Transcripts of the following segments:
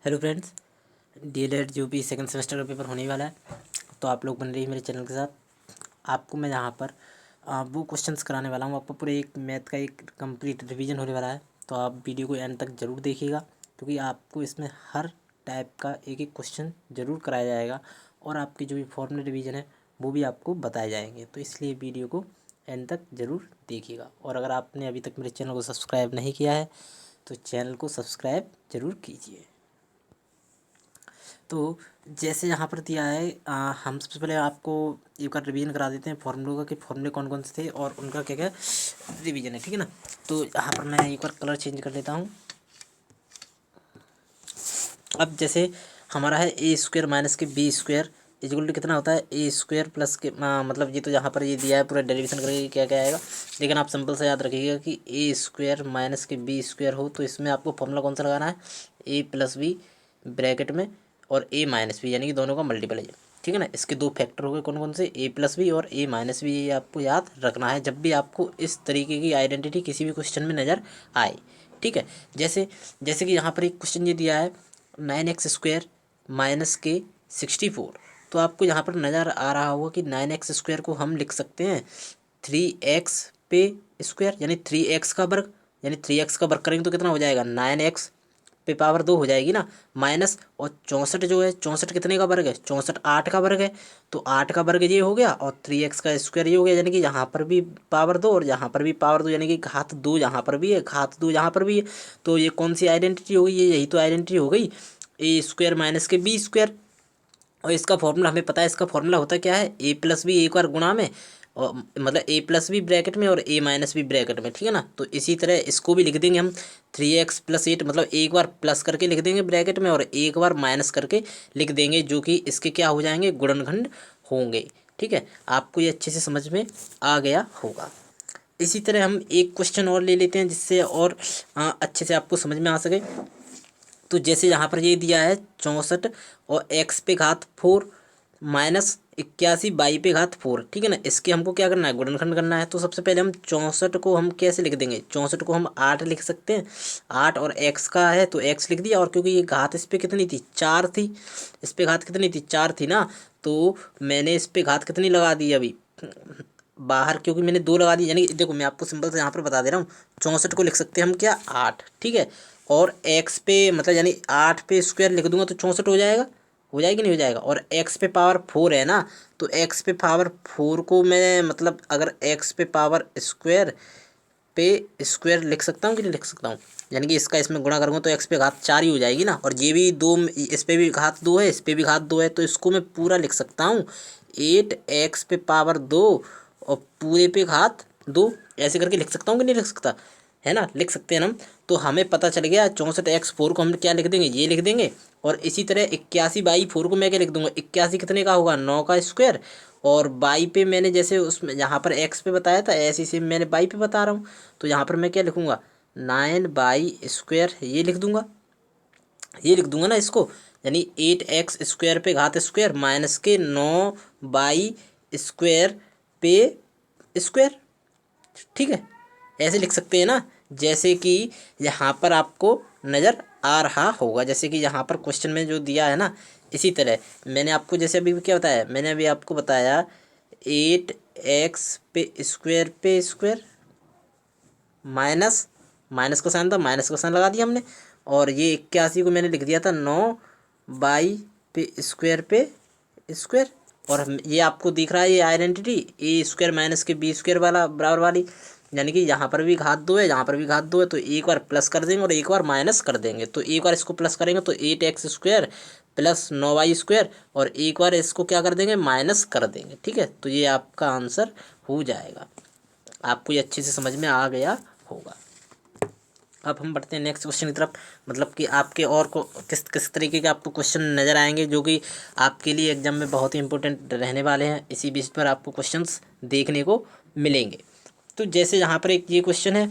Hello friends, DElEd UP second semester का paper होने वाला है। तो आप लोग बन रही है मेरे चैनल के साथ। आपको मैं यहाँ पर वो क्वेश्चंस कराने वाला हूँ। आपको पूरे एक मैथ का एक कंप्लीट रिवीजन होने वाला है। तो आप वीडियो को एंड तक ज़रूर देखिएगा, क्योंकि आपको इसमें हर टाइप का एक एक क्वेश्चन ज़रूर कराया जाएगा और आपकी जो भी फॉर्मूला रिवीजन है वो भी आपको बताए जाएंगे। तो इसलिए वीडियो को एंड तक ज़रूर देखिएगा। और अगर आपने अभी तक मेरे चैनल को सब्सक्राइब नहीं किया है तो चैनल को सब्सक्राइब ज़रूर कीजिए। तो जैसे यहाँ पर दिया है, हम सबसे पहले आपको एक बार रिवीजन करा देते हैं फॉर्मूलों का, कि फॉर्मूले कौन कौन से थे और उनका क्या क्या रिवीजन है, ठीक है ना। तो यहाँ पर मैं एक बार कलर चेंज कर लेता हूँ। अब जैसे हमारा है ए स्क्वायर माइनस के बी स्क्वायर इक्वल टू कितना होता है ए स्क्वायर प्लस के मतलब ये तो यहाँ पर ये दिया है पूरा डेरिवेशन करके क्या क्या आएगा। लेकिन आप सिंपल से याद रखिएगा कि ए स्क्वायर माइनस के बी स्क्वायर हो तो इसमें आपको फॉर्मूला कौन सा लगाना है, ए प्लस बी ब्रैकेट में और ए माइनस बी, यानी कि दोनों का मल्टीपल है, ठीक है ना। इसके दो फैक्टर हो गए कौन कौन से, ए प्लस बी और ए माइनस बी। ये आपको याद रखना है जब भी आपको इस तरीके की आइडेंटिटी किसी भी क्वेश्चन में नज़र आए, ठीक है। जैसे जैसे कि यहाँ पर एक क्वेश्चन ये दिया है 9x² माइनस के 64। तो आपको यहाँ पर नज़र आ रहा होगा कि 9x² को हम लिख सकते हैं 3x पे स्क्वायर, यानी 3x का वर्ग, यानी 3x का वर्ग करेंगे तो कितना हो जाएगा 9x पे पावर 2 हो जाएगी ना, माइनस और 64 जो है 64 कितने का वर्ग है, 64 8 का वर्ग है। तो 8 का वर्ग ये हो गया और 3x का स्क्वायर ये हो गया, यानी कि यहाँ पर भी पावर 2 और यहाँ पर भी पावर 2, यानी कि घात 2 यहाँ पर भी है घात 2 यहाँ पर भी है। तो ये कौन सी आइडेंटिटी हो गई, ये यही तो आइडेंटिटी हो गई ए स्क्वायर माइनस के बी स्क्वायर। और इसका फॉर्मूला हमें पता है, इसका फॉर्मूला होता क्या है, ए प्लस बी एक बार गुणा में और मतलब ए प्लस बी ब्रैकेट में और ए माइनस बी ब्रैकेट में, ठीक है ना। तो इसी तरह इसको भी लिख देंगे हम 3x+8, मतलब एक बार प्लस करके लिख देंगे ब्रैकेट में और एक बार माइनस करके लिख देंगे, जो कि इसके क्या हो जाएंगे, गुणनखंड होंगे, ठीक है। आपको ये अच्छे से समझ में आ गया होगा। इसी तरह हम एक क्वेश्चन और ले लेते हैं जिससे और अच्छे से आपको समझ में आ सके। तो जैसे यहाँ पर ये दिया है 64 और x पे घात 4 माइनस 81 बाई पे घात 4, ठीक है ना। इसके हमको क्या करना है, गुणनखंड करना है। तो सबसे पहले हम 64 को हम कैसे लिख देंगे, 64 को हम 8 लिख सकते हैं, 8 और x का है तो x लिख दिया। और क्योंकि ये घात इस पर कितनी थी 4 थी, इस पर घात कितनी थी 4 थी ना, तो मैंने इस पर घात कितनी लगा दी अभी बाहर, क्योंकि मैंने 2 लगा दी। यानी देखो मैं आपको सिंपल से यहाँ पर बता दे रहा हूँ, 64 को लिख सकते हैं हम क्या 8, ठीक है। और x पे मतलब यानी 8 पे स्क्वायर लिख दूंगा तो 64 हो जाएगा, हो जाएगी नहीं हो जाएगा। और x पे पावर 4 है ना, तो x पे पावर 4 को मैं मतलब अगर x पे पावर स्क्वायर पे स्क्वायर लिख सकता हूँ कि नहीं लिख सकता हूँ, यानी कि इसका इसमें गुणा करूँगा तो x पे घात 4 ही हो जाएगी ना। और ये भी 2, इस पे भी घात 2 है, इस पे भी घात 2 है, तो इसको मैं पूरा लिख सकता हूँ 8x पे पावर 2 और पूरे पे घात 2, ऐसे करके लिख सकता हूँ कि नहीं लिख सकता, है ना, लिख सकते हैं हम। तो हमें पता चल गया 64x4 को हम क्या लिख देंगे, ये लिख देंगे। और इसी तरह 81/4 को मैं क्या लिख दूंगा, 81 कितने का होगा 9 का स्क्वायर। और बाई पे मैंने जैसे उसमें यहाँ पर x पे बताया था ऐसे ही मैंने बाई पे बता रहा हूँ। तो यहाँ पर मैं क्या लिखूँगा 9/² ये लिख दूंगा, ये लिख दूंगा ना इसको, यानी 8x² पे घात स्क्वायर माइनस के 9/² पे स्क्वायर, ठीक है। ऐसे लिख सकते हैं ना, जैसे कि यहाँ पर आपको नज़र आ रहा होगा। जैसे कि यहाँ पर क्वेश्चन में जो दिया है ना, इसी तरह मैंने आपको जैसे अभी क्या बताया, मैंने अभी आपको बताया 8x पे स्क्वायर माइनस माइनस का साइन था, माइनस का साइन लगा दिया हमने। और ये 81 को मैंने लिख दिया था 9/² पे स्क्वायर। और ये आपको दिख रहा है ये आइडेंटिटी ए स्क्वायर माइनस के बी स्क्वायर वाला बराबर वाली, यानी कि यहाँ पर भी घात 2 है, यहाँ पर भी घात 2 है। तो एक बार प्लस कर देंगे और एक बार माइनस कर देंगे। तो एक बार इसको प्लस करेंगे तो 8x² प्लस 9y² और एक बार इसको क्या कर देंगे माइनस कर देंगे, ठीक है। तो ये आपका आंसर हो जाएगा। आपको ये अच्छे से समझ में आ गया होगा। अब हम बढ़ते हैं नेक्स्ट क्वेश्चन की तरफ, मतलब कि आपके और को किस किस तरीके के आपको क्वेश्चन नज़र आएंगे जो कि आपके लिए एग्जाम में बहुत ही इंपॉर्टेंट रहने वाले हैं। इसी बेस पर आपको क्वेश्चंस देखने को मिलेंगे। तो जैसे यहाँ पर एक ये क्वेश्चन है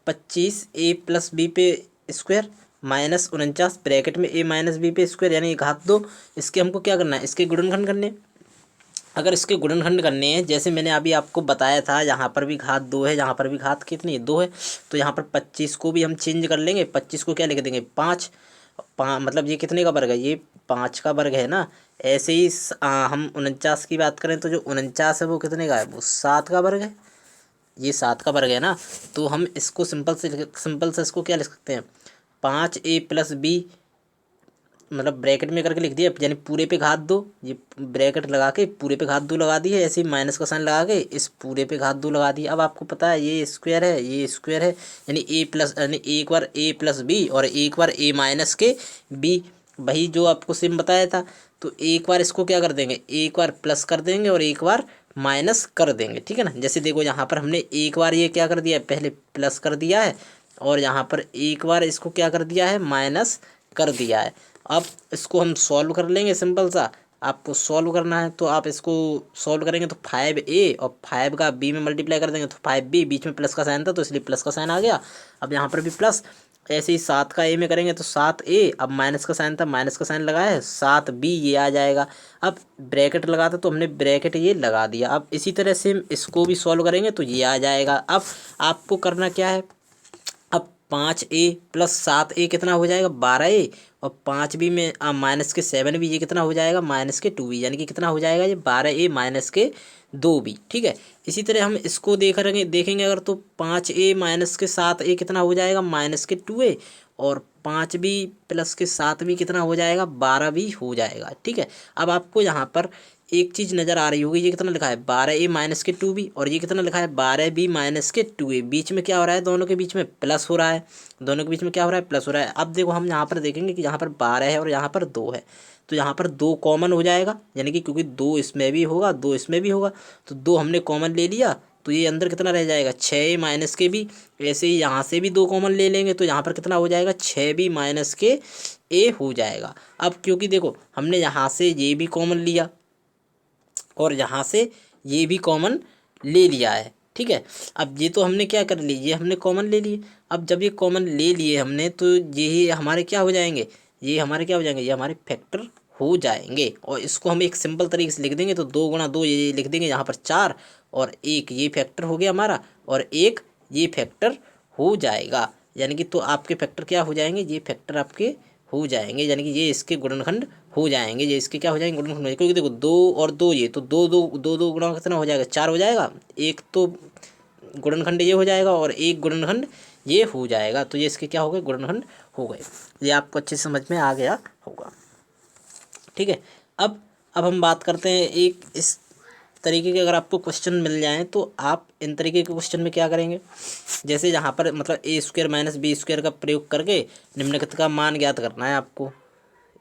25a+b पे स्क्वायर माइनस 49 ब्रैकेट में a माइनस बी पे स्क्वायर, यानी घात 2। इसके हमको क्या करना है, इसके गुणनखंड करने हैं। अगर इसके गुणनखंड करने हैं जैसे मैंने अभी आपको बताया था, यहाँ पर भी घात 2 है, यहाँ पर भी घात कितनी है 2 है। तो यहाँ पर 25 को भी हम चेंज कर लेंगे, 25 को क्या लिख देंगे 5 मतलब ये कितने का वर्ग है, ये 5 का वर्ग है ना। ऐसे ही हम 49 की बात करें तो जो 49 है वो कितने का है, वो 7 का वर्ग है। ये 7 का वर्ग है ना। तो हम इसको सिंपल से इसको क्या लिख सकते हैं, 5a+b, मतलब ब्रैकेट में करके लिख दिया, यानी पूरे पे घात दो, ये ब्रैकेट लगा के पूरे पे घात दो लगा दी है, ऐसे ही माइनस का साइन लगा के इस पूरे पे घात दो लगा दी। अब आपको पता है ये स्क्वायर है, ये स्क्वायर है, यानी यानी एक बार a+b और एक बार a-b, वही जो आपको सेम बताया था। तो एक बार इसको क्या कर देंगे, एक बार प्लस कर देंगे और एक बार माइनस कर देंगे, ठीक है ना। जैसे देखो यहाँ पर हमने एक बार ये क्या कर दिया है, पहले प्लस कर दिया है और यहाँ पर एक बार इसको क्या कर दिया है, माइनस कर दिया है। अब इसको हम सॉल्व कर लेंगे, सिंपल सा। आपको सॉल्व करना है तो आप इसको सॉल्व करेंगे तो 5a और 5 का b में मल्टीप्लाई कर देंगे तो 5b, बीच में प्लस का साइन था तो इसलिए प्लस का साइन आ गया। अब यहाँ पर भी प्लस, ऐसे ही 7 का a में करेंगे तो 7a, अब माइनस का साइन था माइनस का साइन लगाया है 7b, ये आ जाएगा। अब ब्रैकेट लगा था तो हमने ब्रैकेट ये लगा दिया। अब इसी तरह से हम इसको भी सॉल्व करेंगे तो ये आ जाएगा। अब आपको करना क्या है, अब 5a+7a कितना हो जाएगा, 12a, और 5b में माइनस के 7b, ये कितना हो जाएगा, माइनस के 2b, यानी कि कितना हो जाएगा ये 12a माइनस के 2b, ठीक है। इसी तरह हम इसको देखेंगे अगर, तो 5a-7a कितना हो जाएगा, माइनस के 2a, और 5b+7b कितना हो जाएगा, 12b हो जाएगा, ठीक है। अब आपको यहाँ पर एक चीज़ नज़र आ रही होगी, ये कितना लिखा है 12a-2b, और ये कितना लिखा है 12b-2a, बीच में क्या हो रहा है, दोनों के बीच में प्लस हो रहा है, दोनों के बीच में क्या हो रहा है, प्लस हो रहा है। अब देखो हम यहाँ पर देखेंगे कि यहाँ पर 12 है और यहाँ पर 2 है, तो यहाँ पर 2 कॉमन हो जाएगा, यानी कि क्योंकि 2 इसमें भी होगा 2 इसमें भी होगा, तो 2 हमने कॉमन ले लिया, तो ये अंदर कितना रह जाएगा, 6a-b। ऐसे ही यहाँ से भी 2 कॉमन ले लेंगे तो यहाँ पर कितना हो जाएगा, 6b-a हो जाएगा। अब क्योंकि देखो हमने यहाँ से ये भी कॉमन लिया और यहाँ से ये भी कॉमन ले लिया है, ठीक है। अब ये तो हमने क्या कर ली, ये हमने कॉमन ले लिए। अब जब ये कॉमन ले लिए हमने तो ये हमारे क्या हो जाएंगे, ये हमारे क्या हो जाएंगे, ये हमारे फैक्टर हो जाएंगे। और इसको हम एक सिंपल तरीके से लिख देंगे तो 2 गुणा 2 ये लिख देंगे यहाँ पर 4, और एक ये फैक्टर हो गया हमारा और एक ये फैक्टर हो जाएगा, यानी कि तो आपके फैक्टर क्या हो जाएंगे, ये फैक्टर आपके हो जाएंगे, यानी कि ये इसके गुणनखंड हो जाएंगे, ये इसके क्या हो जाएंगे, गुणनखंड हो जाएंगे। क्योंकि देखो 2 और 2, ये तो 2 गुणा कितना हो जाएगा, 4 हो जाएगा, एक तो गुणनखंड ये हो जाएगा और एक गुणनखंड ये हो जाएगा, तो ये इसके क्या हो गए, गुणनखंड हो गए। ये आपको अच्छे से समझ में आ गया होगा, ठीक है। अब हम बात करते हैं एक इस तरीके के, अगर आपको क्वेश्चन मिल जाएँ तो आप इन तरीके के क्वेश्चन में क्या करेंगे, जैसे यहाँ पर मतलब a² - b² का प्रयोग करके निम्नलिखित का मान ज्ञात करना है आपको।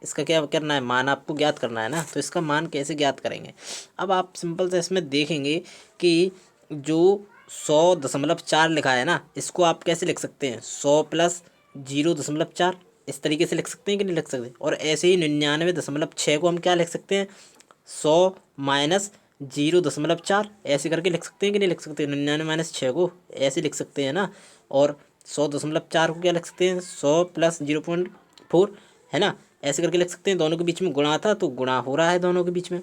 इसका क्या करना है, मान आपको ज्ञात करना है ना, तो इसका मान कैसे ज्ञात करेंगे। अब आप सिंपल से इसमें देखेंगे कि जो 100.4 लिखा है ना, इसको आप कैसे लिख सकते हैं, 100 + 0.4, इस तरीके से लिख सकते हैं कि नहीं लिख सकते। और ऐसे ही 99.6 को हम क्या लिख सकते हैं, 100 - 0.4, ऐसे करके लिख सकते हैं कि नहीं लिख सकते। 99-6 को ऐसे लिख सकते हैं ना, और 100.4 को क्या लिख सकते हैं, 100 + 0.4, है ना, ऐसे करके लिख सकते हैं। दोनों के बीच में गुणा था तो गुणा हो रहा है दोनों के बीच में।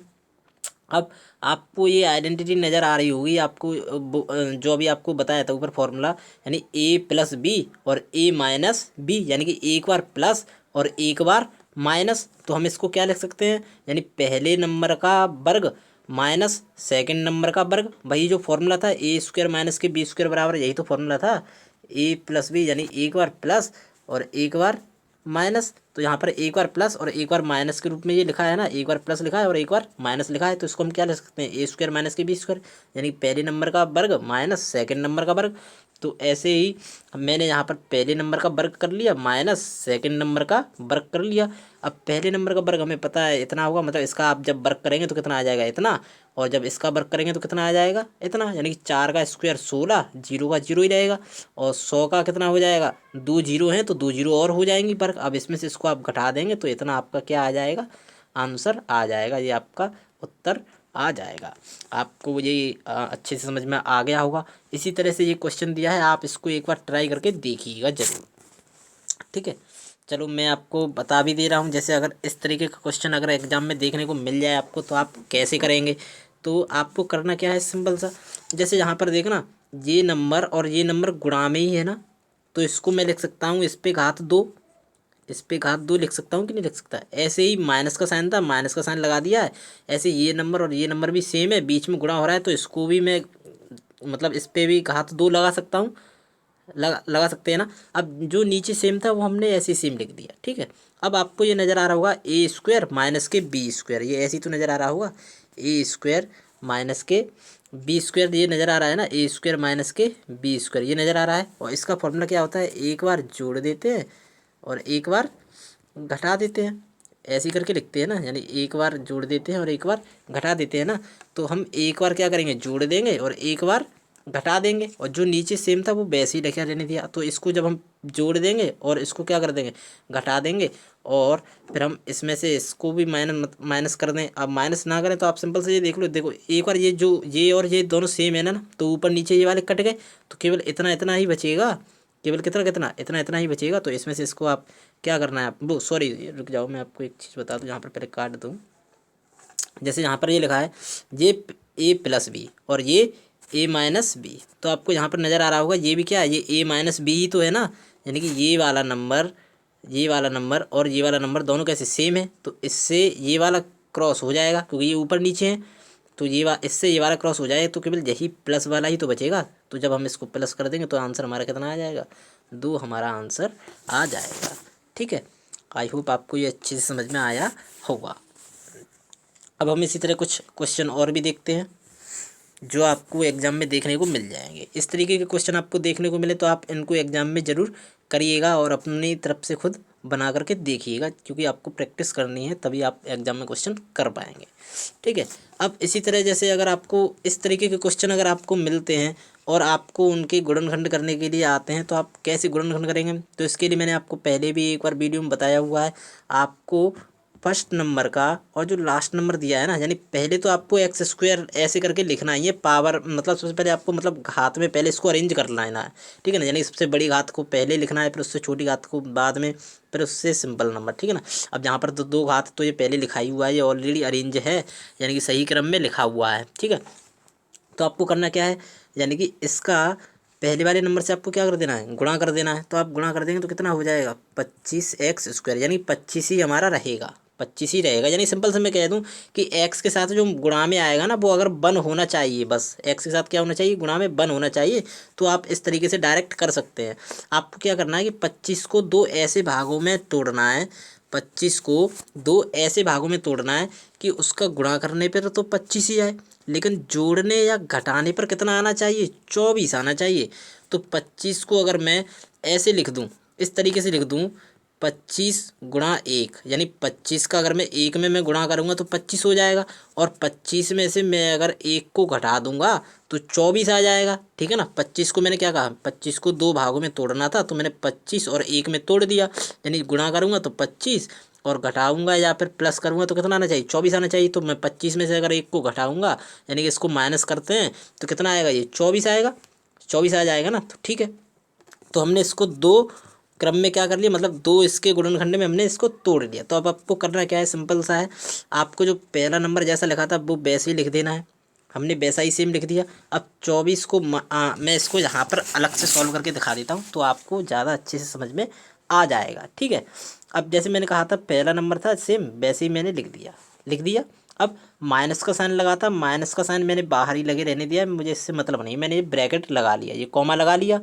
अब आपको ये आइडेंटिटी नज़र आ रही होगी आपको, जो अभी आपको बताया था ऊपर फॉर्मूला, यानी a+b और a-b, यानी कि एक बार प्लस और एक बार माइनस। तो हम इसको क्या लिख सकते हैं, यानी पहले नंबर का वर्ग माइनस सेकंड नंबर का वर्ग, वही जो फॉर्मूला था a² - b² बराबर, यही तो फॉर्मूला था, a+b, यानी एक बार प्लस और एक बार माइनस। तो यहाँ पर एक बार प्लस और एक बार माइनस के रूप में ये लिखा है ना, एक बार प्लस लिखा है और एक बार माइनस लिखा है, तो इसको हम क्या लिख सकते हैं, a² - b², यानी पहले नंबर का वर्ग माइनस सेकंड नंबर का वर्ग। तो ऐसे ही मैंने यहाँ पर पहले नंबर का वर्ग कर लिया माइनस सेकंड नंबर का वर्ग कर लिया। अब पहले नंबर का वर्ग हमें पता है इतना होगा, मतलब इसका आप जब वर्ग करेंगे तो कितना आ जाएगा, इतना, और जब इसका वर्ग करेंगे तो कितना आ जाएगा, इतना, यानी कि 4 का स्क्वायर 16, 0 का 0 ही रहेगा, और 100 का कितना हो जाएगा, 2 0 हैं तो 2 0 और हो जाएंगी वर्ग। अब इसमें से इसको आप घटा देंगे तो इतना आपका क्या आ जाएगा, आंसर आ जाएगा, ये आपका उत्तर आ जाएगा। आपको ये अच्छे से समझ में आ गया होगा। इसी तरह से ये क्वेश्चन दिया है, आप इसको एक बार ट्राई करके देखिएगा ज़रूर, ठीक है। चलो मैं आपको बता भी दे रहा हूँ, जैसे अगर इस तरीके का क्वेश्चन अगर एग्जाम में देखने को मिल जाए आपको तो आप कैसे करेंगे। तो आपको करना क्या है, सिंपल सा, जैसे यहाँ पर देखना ये नंबर और ये नंबर गुणा में ही है ना, तो इसको मैं लिख सकता हूँ इस पे घात 2, इस पे घात 2 लिख सकता हूँ कि नहीं लिख सकता। ऐसे ही माइनस का साइन था, माइनस का साइन लगा दिया है। ऐसे ये नंबर और ये नंबर भी सेम है, बीच में गुणा हो रहा है, तो इसको भी मैं मतलब इस पे भी घात 2 लगा सकता हूँ, लगा सकते हैं ना। अब जो नीचे सेम था वो हमने ऐसे सेम लिख दिया, ठीक है। अब आपको ये नज़र आ रहा होगा ए स्क्वायर माइनस के बी स्क्वायर, ये ऐसे ही तो नज़र आ रहा होगा। ए स्क्वायर माइनस के बी स्क्वायर ये नज़र आ रहा है ना, ए स्क्वायर माइनस के बी स्क्वायर ये नज़र आ रहा है। और इसका फॉर्मूला क्या होता है, एक बार जोड़ देते हैं और एक बार घटा देते हैं, ऐसे ही करके लिखते हैं ना, यानी एक बार जोड़ देते हैं और एक बार घटा देते हैं ना। तो हम एक बार क्या करेंगे, जोड़ देंगे और एक बार घटा देंगे, और जो नीचे सेम था वो वैसे ही लिखा रहने दिया। तो इसको जब हम जोड़ देंगे और इसको क्या कर देंगे, घटा देंगे, और फिर हम इसमें से इसको भी माइनस कर दें। अब माइनस ना करें तो आप सिंपल से ये देख लो, देखो एक बार ये जो ये और ये दोनों सेम है ना, तो ऊपर नीचे ये वाले कट गए, तो केवल इतना इतना ही बचेगा, केवल कितना कितना इतना इतना ही बचेगा। तो इसमें से इसको आप क्या करना है, वो सॉरी रुक जाओ, मैं आपको एक चीज़ बता दूँ, यहाँ पर पहले काट दूँ। जैसे यहाँ पर ये लिखा है ये ए प्लस बी और ये ए माइनस बी, तो आपको यहाँ पर नज़र आ रहा होगा ये भी क्या है, ये ए माइनस बी ही तो है ना। यानी कि ये वाला नंबर, ये वाला नंबर और ये वाला नंबर दोनों कैसे सेम है, तो इससे ये वाला क्रॉस हो जाएगा क्योंकि ये ऊपर नीचे है, तो इससे ये वाला क्रॉस हो जाएगा, तो केवल यही प्लस वाला ही तो बचेगा। तो जब हम इसको प्लस कर देंगे तो आंसर हमारा कितना आ जाएगा, 2 हमारा आंसर आ जाएगा, ठीक है। आई होप आपको ये अच्छे से समझ में आया होगा। अब हम इसी तरह कुछ क्वेश्चन और भी देखते हैं जो आपको एग्ज़ाम में देखने को मिल जाएंगे। इस तरीके के क्वेश्चन आपको देखने को मिले तो आप इनको एग्ज़ाम में ज़रूर करिएगा और अपनी तरफ से खुद बना करके देखिएगा, क्योंकि आपको प्रैक्टिस करनी है, तभी आप एग्ज़ाम में क्वेश्चन कर पाएंगे, ठीक है। अब इसी तरह जैसे अगर आपको इस तरीके के क्वेश्चन अगर आपको मिलते हैं और आपको उनके गुणनखंड करने के लिए आते हैं, तो आप कैसे गुणनखंड करेंगे, तो इसके लिए मैंने आपको पहले भी एक बार वीडियो में बताया हुआ है। आपको फर्स्ट नंबर का और जो लास्ट नंबर दिया है ना, यानी पहले तो आपको एक्स स्क्वायर ऐसे करके लिखना है, ये पावर मतलब सबसे पहले आपको मतलब घात में पहले इसको अरेंज कर लेना है, ठीक है ना। यानी सबसे बड़ी घात को पहले लिखना है, फिर उससे छोटी घात को बाद में, फिर उससे सिंपल नंबर, ठीक है ना। अब जहाँ पर तो 2 घात तो ये पहले लिखाई हुआ है, ये ऑलरेडी अरेंज है, यानी कि सही क्रम में लिखा हुआ है, ठीक है। तो आपको करना क्या है, यानी कि इसका पहले वाले नंबर से आपको क्या कर देना है, गुणा कर देना है। तो आप गुणा कर देंगे तो कितना हो जाएगा, 25x स्क्वायर, यानी 25 ही हमारा रहेगा, 25 ही रहेगा। यानी सिंपल से मैं कह दूं कि x के साथ जो गुणा में आएगा ना, वो अगर वन होना चाहिए, बस x के साथ क्या होना चाहिए, गुणा में वन होना चाहिए। तो आप इस तरीके से डायरेक्ट कर सकते हैं। आपको क्या करना है कि 25 को 2 ऐसे भागों में तोड़ना है, 25 को 2 ऐसे भागों में तोड़ना है कि उसका गुणा करने पर तो 25 ही आए, लेकिन जोड़ने या घटाने पर कितना आना चाहिए, 24 आना चाहिए। तो 25 को अगर मैं ऐसे लिख दूं, इस तरीके से लिख दूं, 25 गुणा 1, यानी 25 का अगर मैं 1 में मैं गुणा करूँगा तो 25 हो जाएगा, और 25 में से मैं अगर 1 को घटा दूंगा तो 24 आ जाएगा, ठीक है ना। 25 को मैंने क्या कहा, 25 को 2 भागों में तोड़ना था, तो मैंने 25 और 1 में तोड़ दिया, यानी गुणा करूँगा तो 25 और घटाऊंगा या फिर प्लस करूँगा तो कितना आना चाहिए, 24 आना चाहिए। तो मैं 25 में से अगर 1 को घटाऊंगा, यानी कि इसको माइनस करते हैं, तो कितना आएगा, ये 24 आएगा, 24 आ जाएगा ना, तो ठीक है। तो हमने इसको 2 क्रम में क्या कर लिया, मतलब 2 इसके गुणनखंड में हमने इसको तोड़ लिया। तो अब आपको करना क्या है, सिंपल सा है, आपको जो पहला नंबर जैसा लिखा था वो वैसे ही लिख देना है, हमने वैसा ही सेम लिख दिया। अब 24 को मैं इसको यहाँ पर अलग से सॉल्व करके दिखा देता हूँ, तो आपको ज़्यादा अच्छे से समझ में आ जाएगा, ठीक है। अब जैसे मैंने कहा था पहला नंबर था सेम, वैसे ही मैंने लिख दिया। अब माइनस का साइन लगा था, माइनस का साइन मैंने बाहर ही लगे रहने दिया, मुझे इससे मतलब नहीं, मैंने ये ब्रैकेट लगा लिया, ये कॉमा लगा लिया,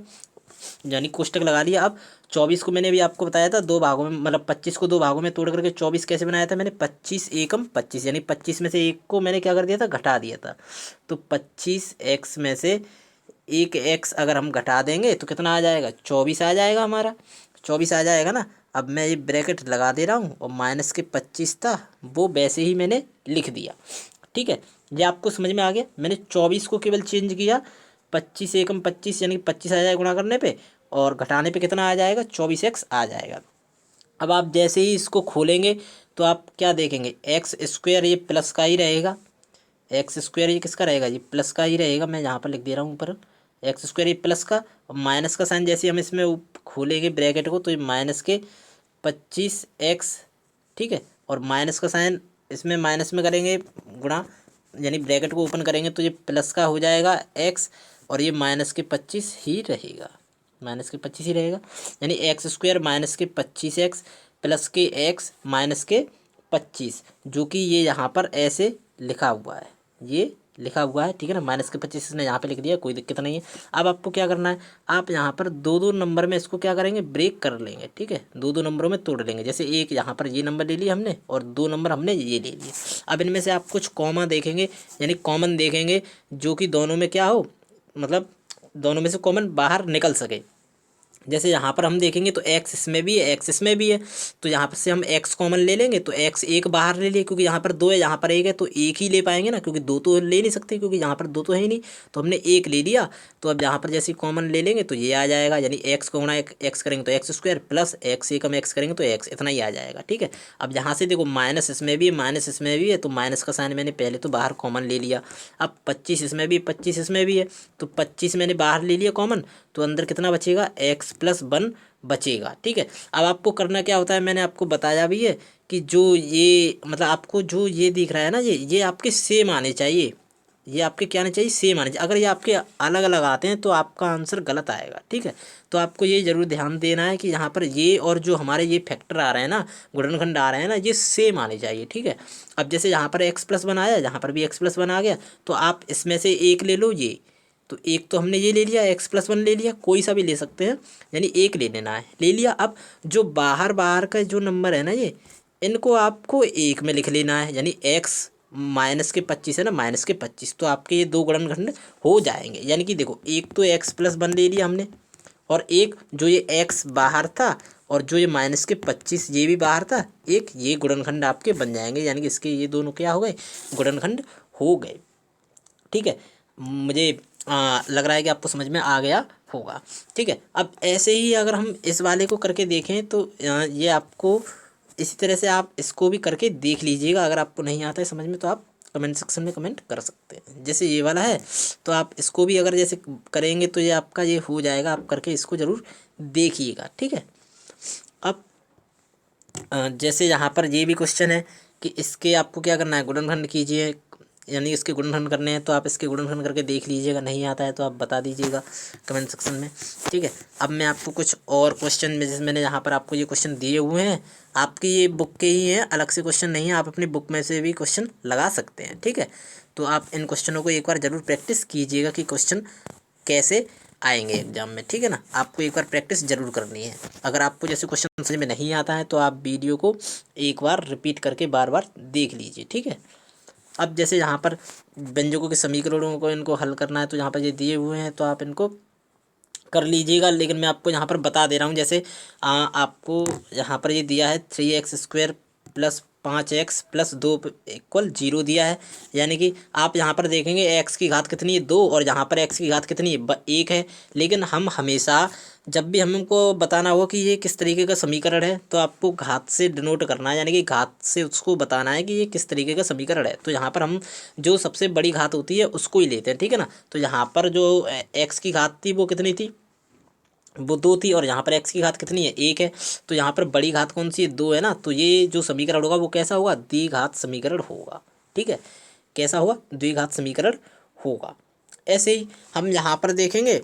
यानी कोष्टक लगा लिया। अब 24 को मैंने भी आपको बताया था 2 भागों में, मतलब 25 को 2 भागों में तोड़ करके 24 कैसे बनाया था मैंने, 25 एकम 25, यानी 25 में से 1 को मैंने क्या कर दिया था, घटा दिया था। तो 25x में से 1x अगर हम घटा देंगे तो कितना आ जाएगा, 24 आ जाएगा हमारा, 24 आ जाएगा ना। अब मैं ये ब्रैकेट लगा दे रहा हूँ और माइनस के 25 था वो वैसे ही मैंने लिख दिया, ठीक है। ये आपको समझ में आ गया, मैंने 24 को केवल चेंज किया, 25 एकम 25 यानी 25 आ जाएगा गुणा करने पे, और घटाने पे कितना आ जाएगा, 24x आ जाएगा। अब आप जैसे ही इसको खोलेंगे तो आप क्या देखेंगे, एक्स स्क्वायर ये प्लस का ही रहेगा, एक्स स्क्वायर ये किसका रहेगा, ये प्लस का ही रहेगा। मैं यहाँ पर लिख दे रहा हूँ ऊपर, एक्स स्क्वायर ये प्लस का, और माइनस का साइन जैसे हम इसमें खोलेंगे ब्रैकेट को तो ये माइनस के 25x, ठीक है। और माइनस का साइन इसमें माइनस में करेंगे गुणा, यानी ब्रैकेट को ओपन करेंगे तो ये प्लस का हो जाएगा x, और ये माइनस के 25 ही रहेगा, माइनस के 25 ही रहेगा। यानी एक्स स्क्वायर माइनस के 25x प्लस के x माइनस के 25, जो कि ये यहाँ पर ऐसे लिखा हुआ है, ये लिखा हुआ है, ठीक है ना। माइनस के 25 इसने यहाँ पे लिख दिया, कोई दिक्कत नहीं है। अब आपको क्या करना है, आप यहाँ पर दो दो नंबर में इसको क्या करेंगे, ब्रेक कर लेंगे, ठीक है, दो दो नंबरों में तोड़ लेंगे। जैसे एक यहाँ पर ये नंबर ले लिया हमने और दो नंबर हमने ये ले लिए। अब इनमें से आप कुछ कॉमा देखेंगे, यानी कॉमन देखेंगे, जो कि दोनों में क्या हो, मतलब दोनों में से कॉमन बाहर निकल सके। जैसे यहाँ पर हम देखेंगे तो x इसमें भी है, x इसमें भी है, तो यहाँ पर से हम x कॉमन ले लेंगे, तो x एक बाहर ले लिए, क्योंकि यहाँ पर दो है, यहाँ पर एक है, तो एक ही ले पाएंगे ना, क्योंकि दो तो ले नहीं सकते, क्योंकि यहाँ पर दो तो है ही नहीं, तो हमने एक ले लिया। तो अब यहाँ पर जैसे कॉमन ले लेंगे तो ये आ जाएगा, यानी x को गुणा x करेंगे तो एक्स स्क्वायर प्लस x एक हम x करेंगे तो x, इतना ही आ जाएगा, ठीक है। अब यहाँ से देखो माइनस इसमें भी है, माइनस इसमें भी है, तो माइनस का साइन मैंने पहले तो बाहर कॉमन ले लिया। अब 25 इसमें भी, 25 इसमें भी है, तो 25 मैंने बाहर ले लिया कॉमन, तो अंदर कितना बचेगा, x+1 बचेगा, ठीक है। अब आपको करना क्या होता है, मैंने आपको बताया भी है कि जो ये मतलब आपको जो ये दिख रहा है ना, ये आपके सेम आने चाहिए, ये आपके क्या आने चाहिए, सेम आने चाहिए। अगर ये आपके अलग अलग आते हैं तो आपका आंसर गलत आएगा, ठीक है। तो आपको ये जरूर ध्यान देना है कि यहाँ पर ये और जो हमारे ये फैक्टर आ रहे हैं ना, गुणनखंड आ रहे हैं ना, ये सेम आने चाहिए, ठीक है। अब जैसे यहाँ पर x+1 आया, यहाँ पर भी x+1 आ गया, तो आप इसमें से एक ले लो, ये तो एक तो हमने ये ले लिया, x+1 ले लिया, कोई सा भी ले सकते हैं, यानी एक ले लेना है, ले लिया। अब जो बाहर बाहर का जो नंबर है ना, ये इनको आपको एक में लिख लेना है, यानी x माइनस के 25 है ना, माइनस के 25, तो आपके ये दो गुणनखंड हो जाएंगे। यानी कि देखो एक तो x+1 ले लिया हमने, और एक जो ये x बाहर था और जो ये माइनस के 25 ये भी बाहर था, एक ये गुणनखंड आपके बन जाएंगे, यानी कि इसके ये दोनों क्या हो गए, गुणनखंड हो गए, ठीक है। मुझे लग रहा है कि आपको समझ में आ गया होगा, ठीक है। अब ऐसे ही अगर हम इस वाले को करके देखें तो ये आपको इसी तरह से आप इसको भी करके देख लीजिएगा। अगर आपको नहीं आता है समझ में तो आप कमेंट सेक्शन में कमेंट कर सकते हैं। जैसे ये वाला है तो आप इसको भी अगर जैसे करेंगे तो ये आपका ये हो जाएगा, आप करके इसको ज़रूर देखिएगा, ठीक है। अब जैसे यहाँ पर ये भी क्वेश्चन है कि इसके आपको क्या करना है, गुणनखंड कीजिए, यानी इसके गुणनखंड करने हैं, तो आप इसके गुणनखंड करके देख लीजिएगा। नहीं आता है तो आप बता दीजिएगा कमेंट सेक्शन में, ठीक है। अब मैं आपको कुछ और क्वेश्चन में, जैसे मैंने यहाँ पर आपको ये क्वेश्चन दिए हुए हैं, आपकी ये बुक के ही हैं, अलग से क्वेश्चन नहीं है, आप अपनी बुक में से भी क्वेश्चन लगा सकते हैं, ठीक है। तो आप इन क्वेश्चनों को एक बार ज़रूर प्रैक्टिस कीजिएगा कि क्वेश्चन कैसे आएंगे एग्जाम में, ठीक है ना। आपको एक बार प्रैक्टिस जरूर करनी है। अगर आपको जैसे क्वेश्चन समझ में नहीं आता है तो आप वीडियो को एक बार रिपीट करके बार बार देख लीजिए, ठीक है। अब जैसे यहाँ पर व्यंजकों के समीकरणों को इनको हल करना है, तो यहाँ पर ये दिए हुए हैं तो आप इनको कर लीजिएगा। लेकिन मैं आपको यहाँ पर बता दे रहा हूँ, जैसे आपको यहाँ पर ये दिया है 3x² plus 5x plus 2 equal 0 दिया है, यानी कि आप यहाँ पर देखेंगे x की घात कितनी है 2 और यहाँ पर x की घात कितनी है 1 है। लेकिन हम हमेशा जब भी हमको बताना होगा कि ये किस तरीके का समीकरण है तो आपको घात से डिनोट करना है, यानी कि घात से उसको बताना है कि ये किस तरीके का समीकरण है। तो यहाँ पर हम जो सबसे बड़ी घात होती है उसको ही लेते हैं, ठीक है ना। तो यहाँ पर जो x की घात थी वो कितनी थी, वो 2 थी, और यहाँ पर x की घात कितनी है 1 है। तो यहाँ पर बड़ी घात कौन सी है 2 है ना, तो ये जो समीकरण होगा वो कैसा होगा, द्विघात समीकरण होगा, ठीक है। कैसा होगा, द्विघात समीकरण होगा। ऐसे ही हम यहाँ पर देखेंगे,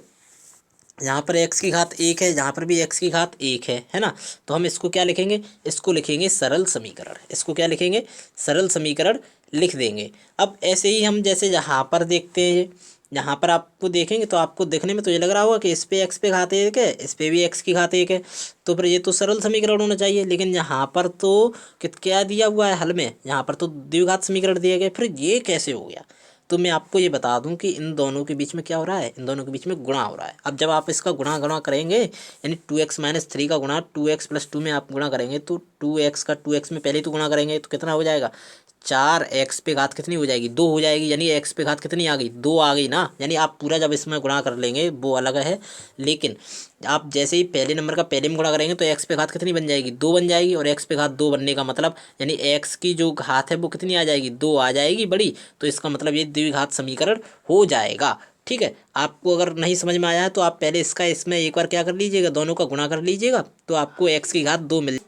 यहाँ पर x की घात 1 है, यहाँ पर भी x की घात 1 है ना। तो हम इसको क्या लिखेंगे, इसको लिखेंगे सरल समीकरण, इसको क्या लिखेंगे, सरल समीकरण लिख देंगे। अब ऐसे ही हम जैसे यहाँ पर देखते हैं, यहाँ पर आपको देखेंगे तो आपको देखने में तो ये लग रहा होगा कि इस पे x पे घात 1 है, इस पे भी x की घात 1 है, तो फिर ये तो सरल समीकरण होना चाहिए। लेकिन यहाँ पर तो क्या दिया हुआ है हल में, यहाँ पर तो द्विघात समीकरण दिया गया, फिर ये कैसे हो गया। तो मैं आपको ये बता दूं कि इन दोनों के बीच में क्या हो रहा है, इन दोनों के बीच में गुणा हो रहा है। अब जब आप इसका गुणा करेंगे, यानी 2x - 3 का गुणा 2x + 2 में आप गुणा करेंगे, तो 2x का 2x में पहले तो गुणा करेंगे तो कितना हो जाएगा, 4x पे घात कितनी हो जाएगी, 2 हो जाएगी, यानी x पे घात कितनी आ गई, 2 आ गई ना। यानी आप पूरा जब इसमें गुणा कर लेंगे वो अलग है, लेकिन आप जैसे ही पहले नंबर का पहले में गुणा करेंगे तो x पे घात कितनी बन जाएगी, 2 बन जाएगी। और x पे घात 2 बनने का मतलब यानी x की जो घात है वो कितनी आ जाएगी, 2 आ जाएगी बड़ी। तो इसका मतलब ये द्विघात समीकरण हो जाएगा, ठीक है। आपको अगर नहीं समझ में आया है तो आप पहले इसका इसमें एक बार क्या कर लीजिएगा, दोनों का गुणा कर लीजिएगा, तो आपको x की घात 2 मिल